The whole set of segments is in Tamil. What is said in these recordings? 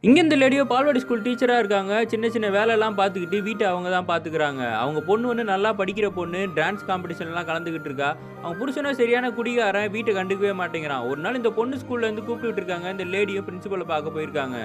இங்க இந்த லேடியோ பால்வாடி ஸ்கூல் டீச்சரா இருக்காங்க. சின்ன சின்ன வேலைலாம் பார்த்துக்கிட்டு வீட்ட அவங்க தான் பார்த்துக்கிறாங்க. அவங்க பொண்ணு வந்து நல்லா படிக்கிற பொண்ணு. டான்ஸ் காம்படிஷன்லாம் கலந்துக்கிட்டு இருக்கா. அவங்க புருஷனும் சரியான குடிகாரன். வீட்ட கண்டுக்கவே மாட்டேங்கிறான். ஒரு நாள் இந்த பொண்ணு ஸ்கூல்ல இருந்து கூப்பிட்டுட்டு இருக்காங்க. இந்த லேடியும் பிரின்சிபல பார்க்க போயிருக்காங்க.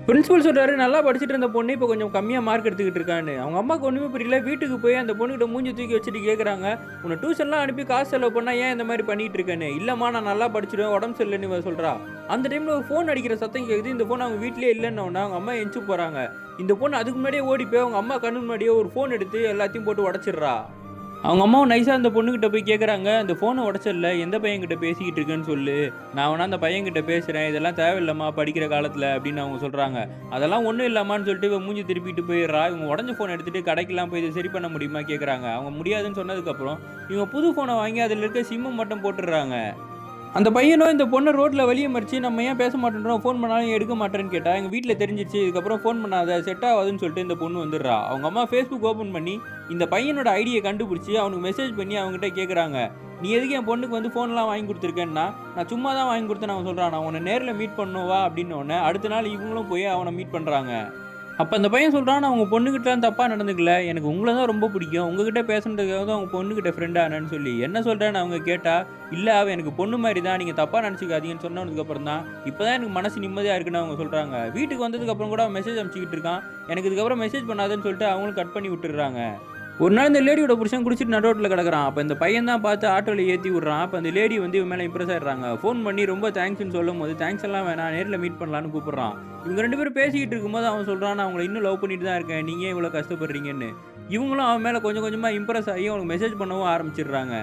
பிரின்சிபல் சொல்றாரு, "நல்லா படிச்சுட்டு இருந்த பொண்ணு இப்ப கொஞ்சம் கம்மியா மார்க் எடுத்துக்கிட்டு இருக்கான்னு." அவங்க அம்மாவுக்கு ஒண்ணுமே புரியல. வீட்டுக்கு போய் அந்த பொண்ணுகிட்ட மூஞ்சி தூக்கி வச்சுட்டு கேட்குறாங்க, "உன்னை டியூஷன்லாம் அனுப்பி காசு செலவு பண்ணா ஏன் இந்த மாதிரி பண்ணிட்டு இருக்கேன்னு?" "இல்லம்மா நான் நல்லா படிச்சிடுவேன், உடம்பு சரியில்லைன்னு" இவ சொல்றா. அந்த டைம்ல ஒரு ஃபோன் அடிக்கிற சத்தம் கேட்குது. இந்த ஃபோன் அவங்க வீட்லயே இல்லைன்னோனே அவங்க அம்மா எந்திச்சு போறாங்க. இந்த பொண்ணு அதுக்கு முன்னாடியே ஓடி போய் அவங்க அம்மா கண்ணு முன்னாடியே ஒரு ஃபோன் எடுத்து எல்லாத்தையும் போட்டு உடைச்சிடுறா. அவங்க அம்மாவும் நைஸா அந்த பொண்ணுகிட்ட போய் கேட்குறாங்க, "அந்த ஃபோனை உடைச்சல்ல எந்த பையன்கிட்ட பேசிக்கிட்டு இருக்கேன்னு சொல்லு. நான் வேணா அந்த பையன்கிட்ட பேசுறேன். இதெல்லாம் தேவையில்லம்மா படிக்கிற காலத்துல" அப்படின்னு அவங்க சொல்றாங்க. அதெல்லாம் ஒண்ணும் இல்லம்மான்னு சொல்லிட்டு இவ மூஞ்சி திருப்பிட்டு போயிடுறா. இவங்க உடஞ்ச ஃபோன் எடுத்துட்டு கடைக்கெல்லாம் போய் இதை சரி பண்ண முடியுமா கேட்குறாங்க. அவங்க முடியாதுன்னு சொன்னதுக்கப்புறம் இவங்க புது ஃபோனை வாங்கி அதில் இருக்க சிம்மை மட்டும் போட்டுடுறாங்க. அந்த பையனும் இந்த பொண்ண ரோட்ல வழிய மறிச்சு, "நம்ம ஏன் பேச மாட்டேன்றோம், ஃபோன் பண்ணாலும் ஏன் எடுக்க மாட்டேன்னு" கேட்டா, எங்க வீட்ல தெரிஞ்சிருச்சு, இதுக்கப்புறம் ஃபோன் பண்ணாத, செட் ஆகாதுன்னு சொல்லிட்டு இந்த பொண்ணு வந்துடுறா. அவங்க அம்மா Facebook ஓப்பன் பண்ணி இந்த பையனோட ஐடிய கண்டுபிடிச்சு அவனுக்கு மெசேஜ் பண்ணி அவன்கிட்ட கேட்குறாங்க, "நீ எதுக்கு என் பொண்ணுக்கு வந்து ஃபோன்லாம் வாங்கி கொடுத்துருக்கேன்னா?" "நான் சும்மா தான் வாங்கி கொடுத்தேன்னு" அவன் சொல்றான். "நான் உன்னை நேர்ல மீட் பண்ணணும் வா" அப்படின்னோடனே அடுத்த நாள் இவங்களும் போய் அவனை மீட் பண்றாங்க. அப்ப அந்த பையன் சொல்றான், "நான் உங்க பொண்ணுகிட்டலாம் தப்பா நடந்துக்கல. எனக்கு உங்கள தான் ரொம்ப பிடிக்கும். உங்ககிட்ட பேசுனதுக்காக தான் உங்க பொண்ணுகிட்ட ஃப்ரெண்ட் ஆனேன்னு" சொல்லி. "என்ன சொல்றேன்னு?" அவங்க கேட்டா, "இல்ல அவ எனக்கு பொண்ணு மாரி தான். நீங்க தப்பா நினைச்சுக்காதீங்கன்னு" சொன்னதுக்கு அப்புறம் தான், "இப்பதான் எனக்கு மனசு நிம்மதியா இருக்குன்னு" அவங்க சொல்றாங்க. வீட்டுக்கு வந்ததுக்கு அப்புறம் கூட அவன் மெசேஜ் அனுப்பிச்சுக்கிட்டு இருக்கான். எனக்கு இதுக்கப்புறம் மெசேஜ் பண்ணாதன்னு சொல்லிட்டு அவங்களும் கட் பண்ணி விட்டுடுறாங்க. ஒரு நாள் இந்த லேடியோட புருஷன் குடிச்சிட்டு நடு ரோட்ல கிடக்குறான். அப்ப இந்த பையன் தான் பார்த்து ஆட்டோல ஏத்தி விடுறான். அப்ப அந்த லேடி வந்து இவன் மேல இம்ப்ரெஸ் ஆயிடுறாங்க. ஃபோன் பண்ணி ரொம்ப தேங்க்ஸ்ன்னு சொல்லும்போது, "தேங்க்ஸ் எல்லாம் வேணாம், நேர்ல மீட் பண்ணலாம்னு" கூப்பிடுறான். இவங்க 2 பேரும் பேசிக்கிட்டு இருக்கும்போது அவன் சொல்றான், "நான் உங்கள இன்னும் லவ் பண்ணிட்டு தான் இருக்கேன். நீங்க ஏன் இவ்வளோ கஷ்டப்படுறீங்கன்னு." இவங்களும் அவன் மேல கொஞ்சம் கொஞ்சமா இம்ப்ரெஸ் ஆகி அவனுக்கு மெசேஜ் பண்ணவும் ஆரம்பிச்சிடுறாங்க.